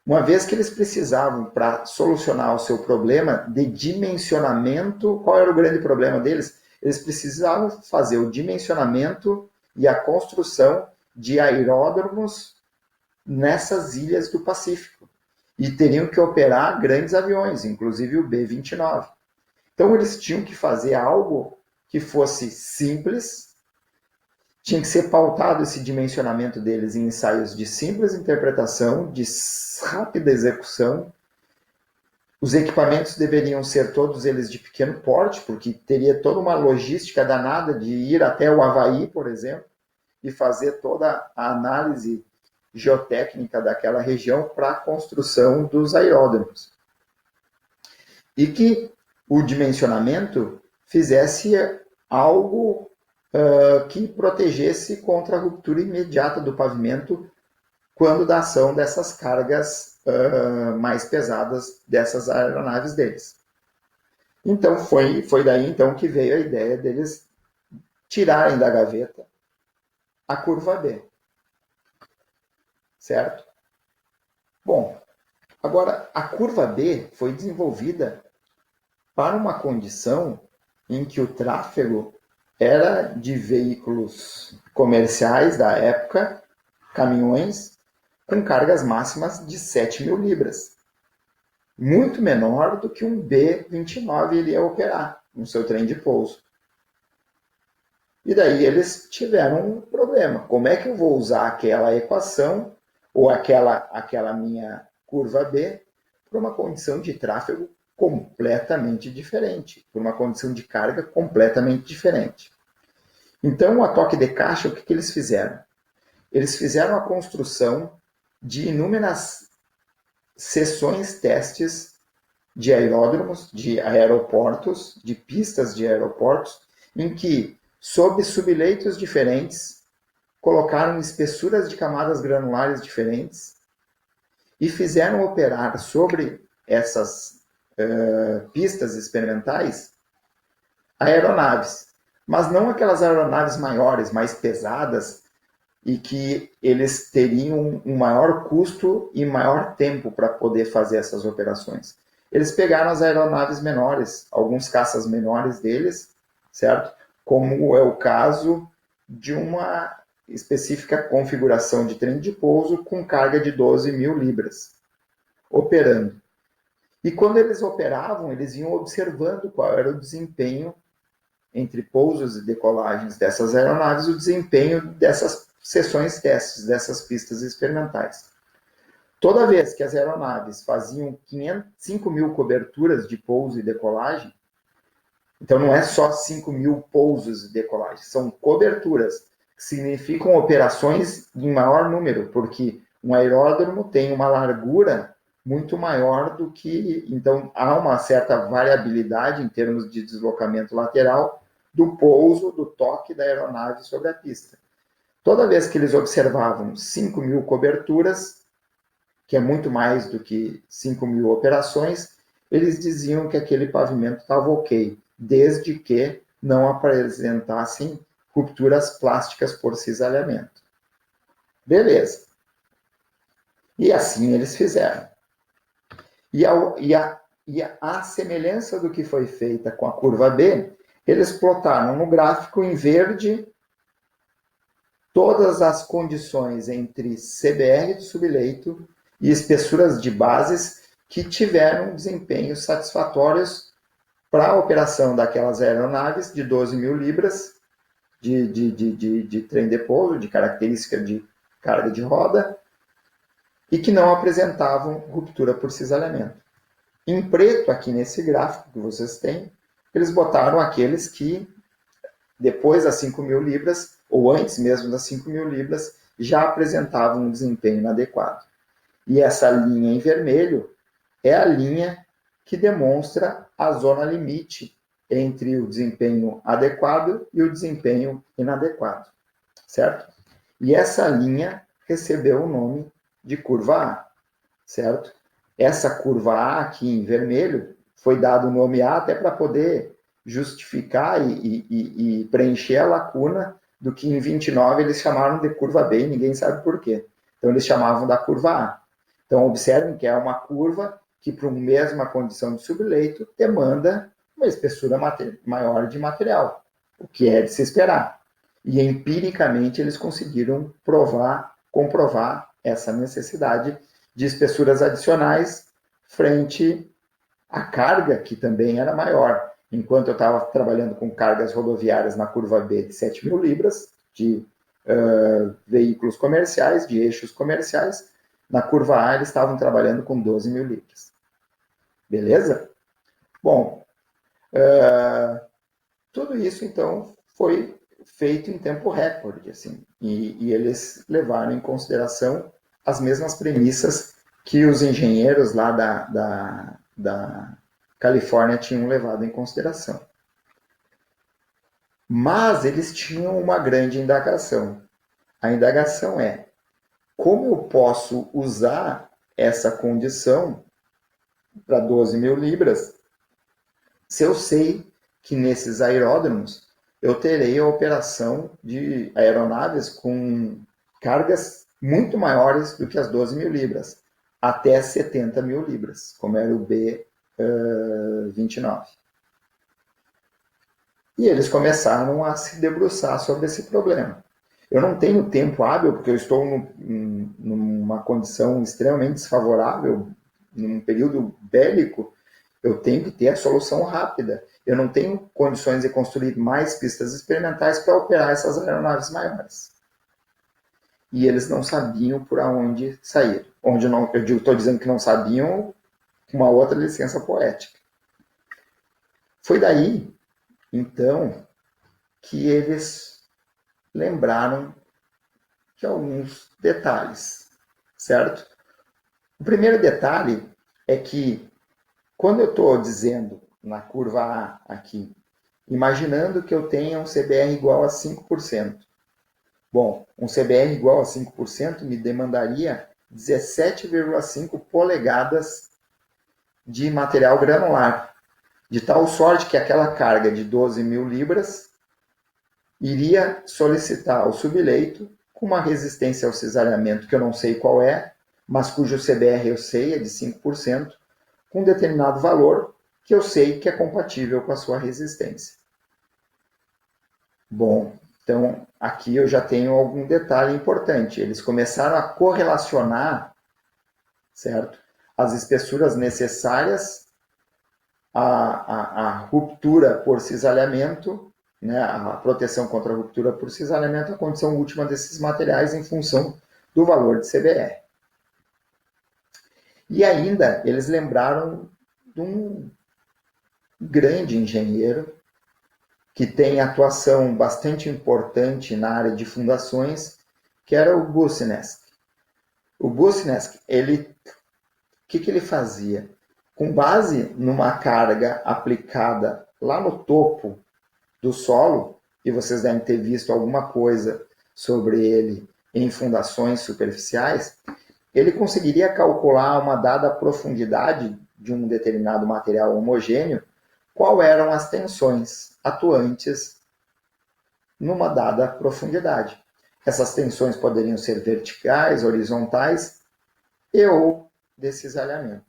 Uma vez que eles precisavam, para solucionar o seu problema de dimensionamento, qual era o grande problema deles? Eles precisavam fazer o dimensionamento e a construção de aeródromos nessas ilhas do Pacífico. E teriam que operar grandes aviões, inclusive o B-29. Então eles tinham que fazer algo que fosse simples, tinha que ser pautado esse dimensionamento deles em ensaios de simples interpretação, de rápida execução. Os equipamentos deveriam ser todos eles de pequeno porte, porque teria toda uma logística danada de ir até o Havaí, por exemplo, e fazer toda a análise geotécnica daquela região para a construção dos aeródromos. E que o dimensionamento fizesse algo que protegesse contra a ruptura imediata do pavimento quando da ação dessas cargas mais pesadas dessas aeronaves deles. Então, foi daí então que veio a ideia deles tirarem da gaveta a curva B. Certo? Bom, agora, a curva B foi desenvolvida para uma condição em que o tráfego era de veículos comerciais da época, caminhões, com cargas máximas de 7.000 libras. Muito menor do que um B-29 ele ia operar no seu trem de pouso. E daí eles tiveram um problema. Como é que eu vou usar aquela equação, ou aquela minha curva B, para uma condição de tráfego completamente diferente, por uma condição de carga completamente diferente. Então, a toque de caixa, o que eles fizeram? Eles fizeram a construção de inúmeras sessões testes de aeródromos, de aeroportos, de pistas de aeroportos, em que, sob subleitos diferentes, colocaram espessuras de camadas granulares diferentes e fizeram operar sobre essas pistas experimentais aeronaves, mas não aquelas aeronaves maiores, mais pesadas, e que eles teriam um maior custo e maior tempo para poder fazer essas operações. Eles pegaram as aeronaves menores, alguns caças menores deles, certo? Como é o caso de uma específica configuração de trem de pouso com carga de 12 mil libras, operando. E quando eles operavam, eles iam observando qual era o desempenho entre pousos e decolagens dessas aeronaves, o desempenho dessas sessões testes, dessas pistas experimentais. Toda vez que as aeronaves faziam 5 mil coberturas de pouso e decolagem, então não é só 5 mil pousos e decolagens, são coberturas, que significam operações em maior número, porque um aeródromo tem uma largura muito maior do que... Então, há uma certa variabilidade em termos de deslocamento lateral do pouso, do toque da aeronave sobre a pista. Toda vez que eles observavam 5 mil coberturas, que é muito mais do que 5 mil operações, eles diziam que aquele pavimento estava ok, desde que não apresentassem rupturas plásticas por cisalhamento. Beleza. E assim eles fizeram. E a semelhança do que foi feita com a curva B, eles plotaram no gráfico em verde todas as condições entre CBR do subleito e espessuras de bases que tiveram desempenhos satisfatórios para a operação daquelas aeronaves de 12 mil libras de trem de pouso, de característica de carga de roda, e que não apresentavam ruptura por cisalhamento. Em preto, aqui nesse gráfico que vocês têm, eles botaram aqueles que, depois das 5 mil libras, ou antes mesmo das 5 mil libras, já apresentavam um desempenho inadequado. E essa linha em vermelho é a linha que demonstra a zona limite entre o desempenho adequado e o desempenho inadequado, certo? E essa linha recebeu o nome de curva A, certo? Essa curva A aqui em vermelho foi dado o nome A até para poder justificar e preencher a lacuna do que em 29 eles chamaram de curva B e ninguém sabe por quê. Então eles chamavam da curva A. Então observem que é uma curva que para uma mesma condição de subleito demanda uma espessura maior de material, o que é de se esperar. E empiricamente eles conseguiram comprovar essa necessidade de espessuras adicionais frente à carga, que também era maior. Enquanto eu estava trabalhando com cargas rodoviárias na curva B de 7 mil libras, de veículos comerciais, de eixos comerciais, na curva A eles estavam trabalhando com 12 mil libras. Beleza? Bom, tudo isso, então, foi feito em tempo recorde, assim, e eles levaram em consideração as mesmas premissas que os engenheiros lá da Califórnia tinham levado em consideração. Mas eles tinham uma grande indagação. A indagação é: como eu posso usar essa condição para 12 mil libras se eu sei que nesses aeródromos eu terei a operação de aeronaves com cargas muito maiores do que as 12 mil libras, até 70 mil libras, como era o B-29. E eles começaram a se debruçar sobre esse problema. Eu não tenho tempo hábil, porque eu estou numa condição extremamente desfavorável, num período bélico. Eu tenho que ter a solução rápida. Eu não tenho condições de construir mais pistas experimentais para operar essas aeronaves maiores. E eles não sabiam por onde sair. Onde não, eu estou dizendo que não sabiam, uma outra licença poética. Foi daí, então, que eles lembraram de alguns detalhes, certo? O primeiro detalhe é que, quando eu estou dizendo na curva A aqui, imaginando que eu tenha um CBR igual a 5%. Bom, um CBR igual a 5% me demandaria 17,5 polegadas de material granular. de tal sorte que aquela carga de 12 mil libras iria solicitar ao subleito com uma resistência ao cisalhamento que eu não sei qual é, mas cujo CBR eu sei é de 5%, com um determinado valor que eu sei que é compatível com a sua resistência. Bom, então aqui eu já tenho algum detalhe importante. Eles começaram a correlacionar, certo, as espessuras necessárias à ruptura por cisalhamento, né, a proteção contra a ruptura por cisalhamento, a condição última desses materiais em função do valor de CBR. E ainda eles lembraram de um grande engenheiro que tem atuação bastante importante na área de fundações, que era o Boussinesq. O Boussinesq, o que ele fazia? Com base numa carga aplicada lá no topo do solo, e vocês devem ter visto alguma coisa sobre ele em fundações superficiais, ele conseguiria calcular uma dada profundidade de um determinado material homogêneo, qual eram as tensões atuantes numa dada profundidade. Essas tensões poderiam ser verticais, horizontais e ou de cisalhamento.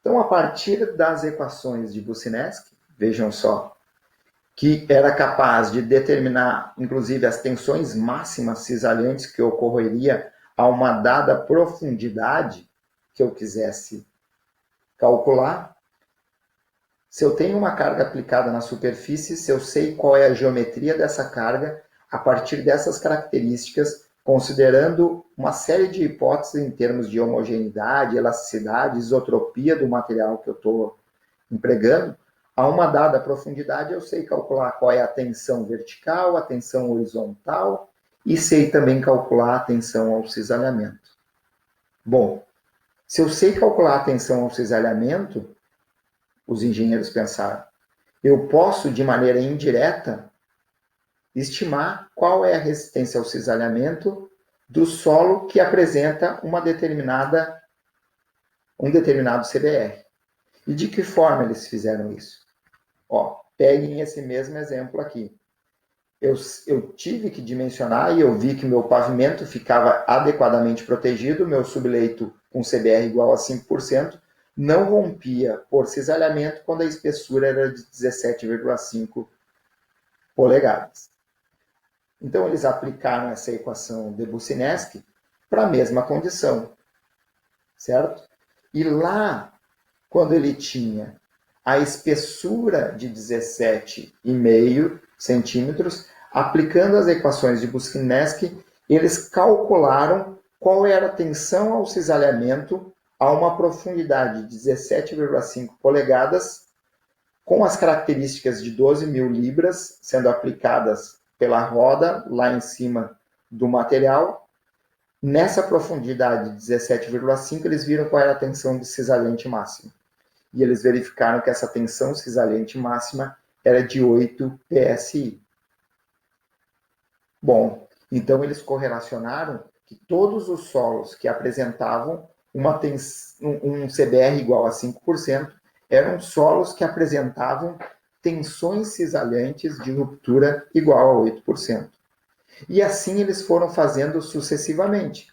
Então, a partir das equações de Boussinesq, vejam só, que era capaz de determinar, inclusive, as tensões máximas cisalhantes que ocorreria a uma dada profundidade que eu quisesse calcular. Se eu tenho uma carga aplicada na superfície, se eu sei qual é a geometria dessa carga, a partir dessas características, considerando uma série de hipóteses em termos de homogeneidade, elasticidade, isotropia do material que eu estou empregando, a uma dada profundidade eu sei calcular qual é a tensão vertical, a tensão horizontal e sei também calcular a tensão ao cisalhamento. Bom, se eu sei calcular a tensão ao cisalhamento, os engenheiros pensaram, eu posso, de maneira indireta, estimar qual é a resistência ao cisalhamento do solo que apresenta um determinado CBR. E de que forma eles fizeram isso? Peguem esse mesmo exemplo aqui. Eu tive que dimensionar e eu vi que meu pavimento ficava adequadamente protegido, meu subleito com CBR igual a 5%, não rompia por cisalhamento quando a espessura era de 17,5 polegadas. Então, eles aplicaram essa equação de Boussinesq para a mesma condição, certo? E lá, quando ele tinha a espessura de 17,5 centímetros, aplicando as equações de Boussinesq, eles calcularam qual era a tensão ao cisalhamento a uma profundidade de 17,5 polegadas, com as características de 12 mil libras sendo aplicadas pela roda lá em cima do material. Nessa profundidade de 17,5, eles viram qual era a tensão de cisalhante máxima. E eles verificaram que essa tensão cisalhante máxima era de 8 PSI. Bom, então eles correlacionaram que todos os solos que apresentavam um CBR igual a 5% eram solos que apresentavam tensões cisalhantes de ruptura igual a 8%. E assim eles foram fazendo sucessivamente,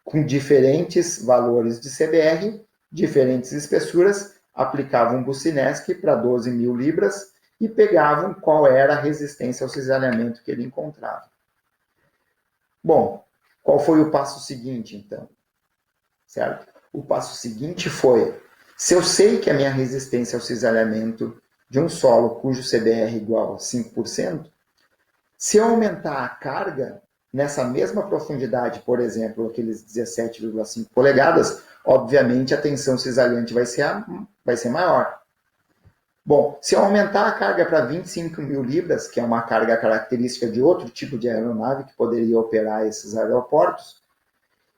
com diferentes valores de CBR, diferentes espessuras, aplicavam Boussinesq para 12 mil libras e pegavam qual era a resistência ao cisalhamento que ele encontrava. Bom, qual foi o passo seguinte, então? Certo? O passo seguinte foi, se eu sei que a minha resistência ao cisalhamento de um solo cujo CBR é igual a 5%, se eu aumentar a carga nessa mesma profundidade, por exemplo, aqueles 17,5 polegadas, obviamente a tensão cisalhante vai ser maior. Bom, se eu aumentar a carga para 25 mil libras, que é uma carga característica de outro tipo de aeronave que poderia operar esses aeroportos,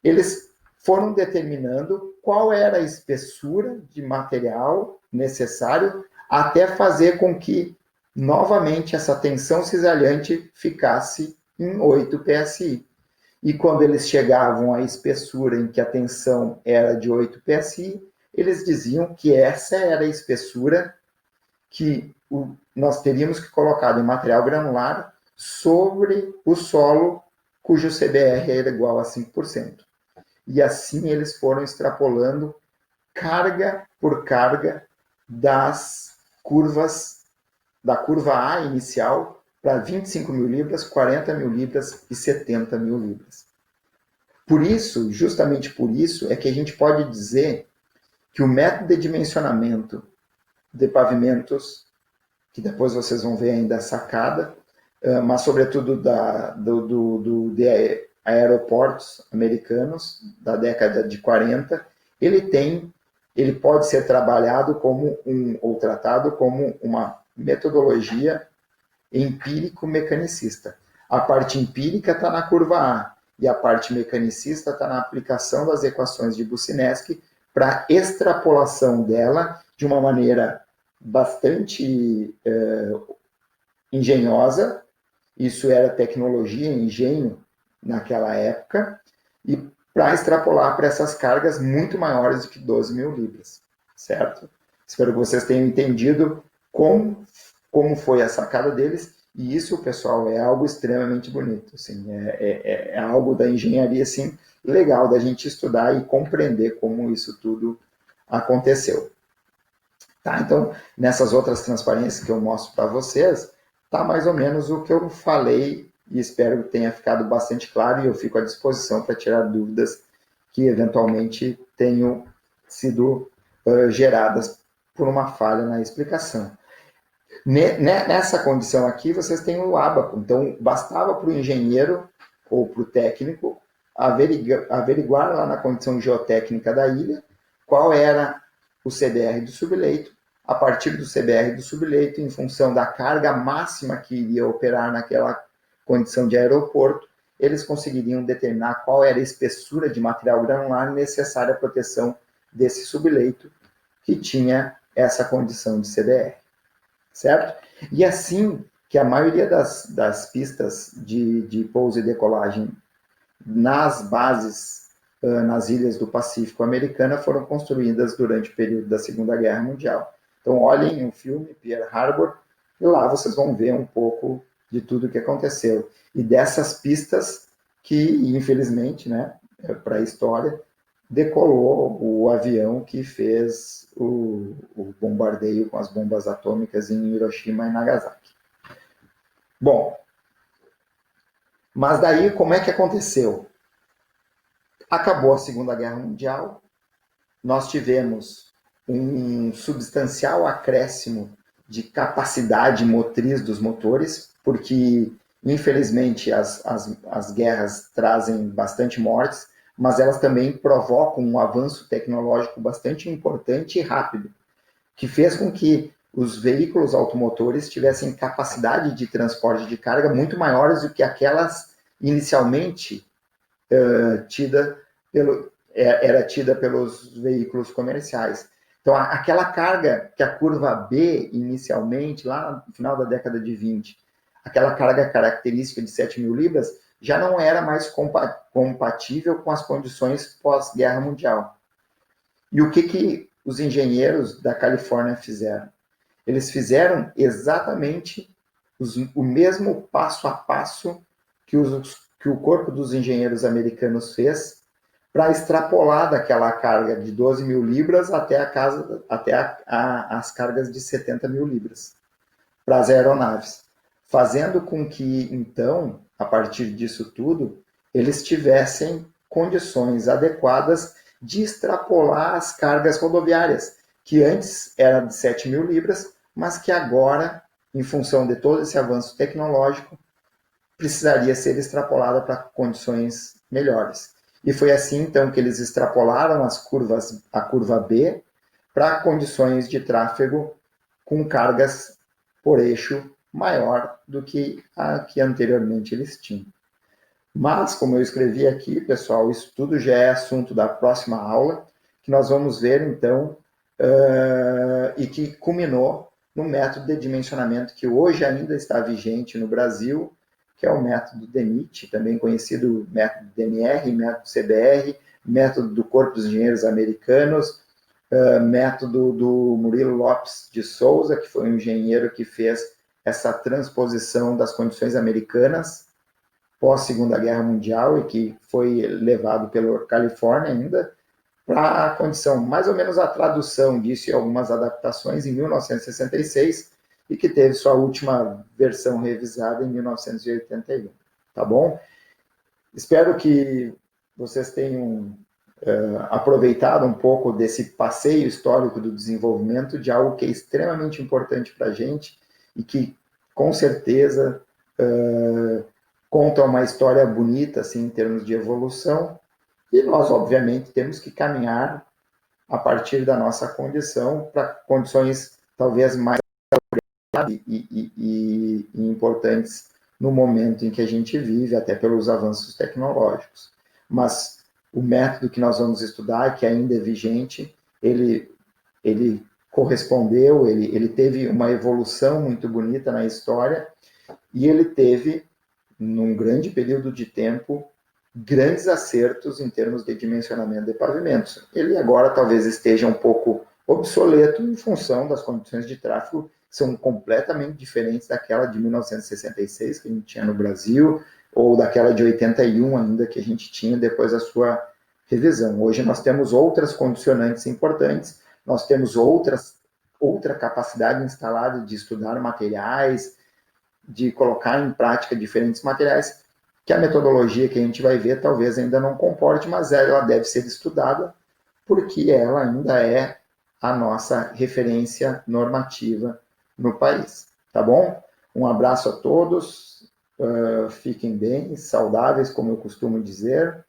eles foram determinando qual era a espessura de material necessário até fazer com que, novamente, essa tensão cisalhante ficasse em 8 PSI. E quando eles chegavam à espessura em que a tensão era de 8 PSI, eles diziam que essa era a espessura que nós teríamos que colocar em material granular sobre o solo cujo CBR era igual a 5%. E assim eles foram extrapolando carga por carga das curvas, da curva A inicial para 25 mil libras, 40 mil libras e 70 mil libras. Por isso, justamente por isso, é que a gente pode dizer que o método de dimensionamento de pavimentos, que depois vocês vão ver ainda a sacada, mas sobretudo de aeroportos americanos da década de 40, ele pode ser trabalhado ou tratado como uma metodologia empírico-mecanicista. A parte empírica está na curva A e a parte mecanicista está na aplicação das equações de Boussinesq para extrapolação dela de uma maneira bastante engenhosa. Isso era tecnologia, engenho naquela época, e para extrapolar para essas cargas muito maiores do que 12 mil libras, certo? Espero que vocês tenham entendido como foi a sacada deles, e isso, pessoal, é algo extremamente bonito, assim, é algo da engenharia, assim, legal da gente estudar e compreender como isso tudo aconteceu. Tá? Então, nessas outras transparências que eu mostro para vocês, tá mais ou menos o que eu falei e espero que tenha ficado bastante claro e eu fico à disposição para tirar dúvidas que eventualmente tenham sido geradas por uma falha na explicação. Nessa condição aqui, vocês têm o ábaco, então bastava para o engenheiro ou para o técnico averiguar lá na condição geotécnica da ilha qual era o CBR do subleito. A partir do CBR do subleito, em função da carga máxima que iria operar naquela condição de aeroporto, eles conseguiriam determinar qual era a espessura de material granular necessária à proteção desse subleito que tinha essa condição de CBR, certo? E assim que a maioria das pistas de pouso e decolagem nas bases, nas ilhas do Pacífico americana, foram construídas durante o período da Segunda Guerra Mundial. Então, olhem o filme Pearl Harbor, e lá vocês vão ver um pouco de tudo o que aconteceu. E dessas pistas que, infelizmente, né, para a história, decolou o avião que fez o bombardeio com as bombas atômicas em Hiroshima e Nagasaki. Bom, mas daí como é que aconteceu? Acabou a Segunda Guerra Mundial, nós tivemos um substancial acréscimo de capacidade motriz dos motores, porque, infelizmente, as guerras trazem bastante mortes, mas elas também provocam um avanço tecnológico bastante importante e rápido, que fez com que os veículos automotores tivessem capacidade de transporte de carga muito maiores do que aquelas inicialmente era tida pelos veículos comerciais. Então, aquela carga que a curva B, inicialmente, lá no final da década de 20, aquela carga característica de 7 mil libras, já não era mais compatível com as condições pós-guerra mundial. E o que os engenheiros da Califórnia fizeram? Eles fizeram exatamente o mesmo passo a passo que o corpo dos engenheiros americanos fez para extrapolar daquela carga de 12 mil libras até as cargas de 70 mil libras para as aeronaves, fazendo com que, então, a partir disso tudo, eles tivessem condições adequadas de extrapolar as cargas rodoviárias, que antes eram de 7 mil libras, mas que agora, em função de todo esse avanço tecnológico, precisaria ser extrapolada para condições melhores. E foi assim, então, que eles extrapolaram a curva B para condições de tráfego com cargas por eixo maior do que a que anteriormente eles tinham. Mas, como eu escrevi aqui, pessoal, isso tudo já é assunto da próxima aula, que nós vamos ver, então, e que culminou no método de dimensionamento que hoje ainda está vigente no Brasil, que é o método DENIT, também conhecido método DNR, método CBR, método do Corpo dos Engenheiros Americanos, método do Murilo Lopes de Souza, que foi um engenheiro que fez essa transposição das condições americanas pós-Segunda Guerra Mundial e que foi levado pela Califórnia ainda para a condição, mais ou menos a tradução disso e algumas adaptações em 1966 e que teve sua última versão revisada em 1981, tá bom? Espero que vocês tenham aproveitado um pouco desse passeio histórico do desenvolvimento de algo que é extremamente importante para a gente e que, com certeza, conta uma história bonita, assim, em termos de evolução, e nós, obviamente, temos que caminhar a partir da nossa condição para condições talvez mais e importantes no momento em que a gente vive, até pelos avanços tecnológicos. Mas o método que nós vamos estudar, que ainda é vigente, ele correspondeu, ele teve uma evolução muito bonita na história e ele teve, num grande período de tempo, grandes acertos em termos de dimensionamento de pavimentos. Ele agora talvez esteja um pouco obsoleto em função das condições de tráfego que são completamente diferentes daquela de 1966 que a gente tinha no Brasil ou daquela de 81 ainda que a gente tinha depois da sua revisão. Hoje nós temos outras condicionantes importantes, nós temos outra capacidade instalada de estudar materiais, de colocar em prática diferentes materiais, que a metodologia que a gente vai ver talvez ainda não comporte, mas ela deve ser estudada, porque ela ainda é a nossa referência normativa no país. Tá bom? Um abraço a todos, fiquem bem, saudáveis, como eu costumo dizer,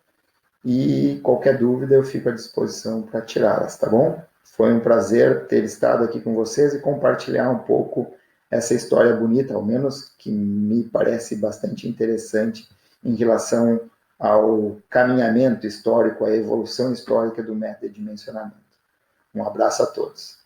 e qualquer dúvida eu fico à disposição para tirá-las, tá bom? Foi um prazer ter estado aqui com vocês e compartilhar um pouco essa história bonita, ao menos que me parece bastante interessante em relação ao caminhamento histórico, à evolução histórica do método de dimensionamento. Um abraço a todos.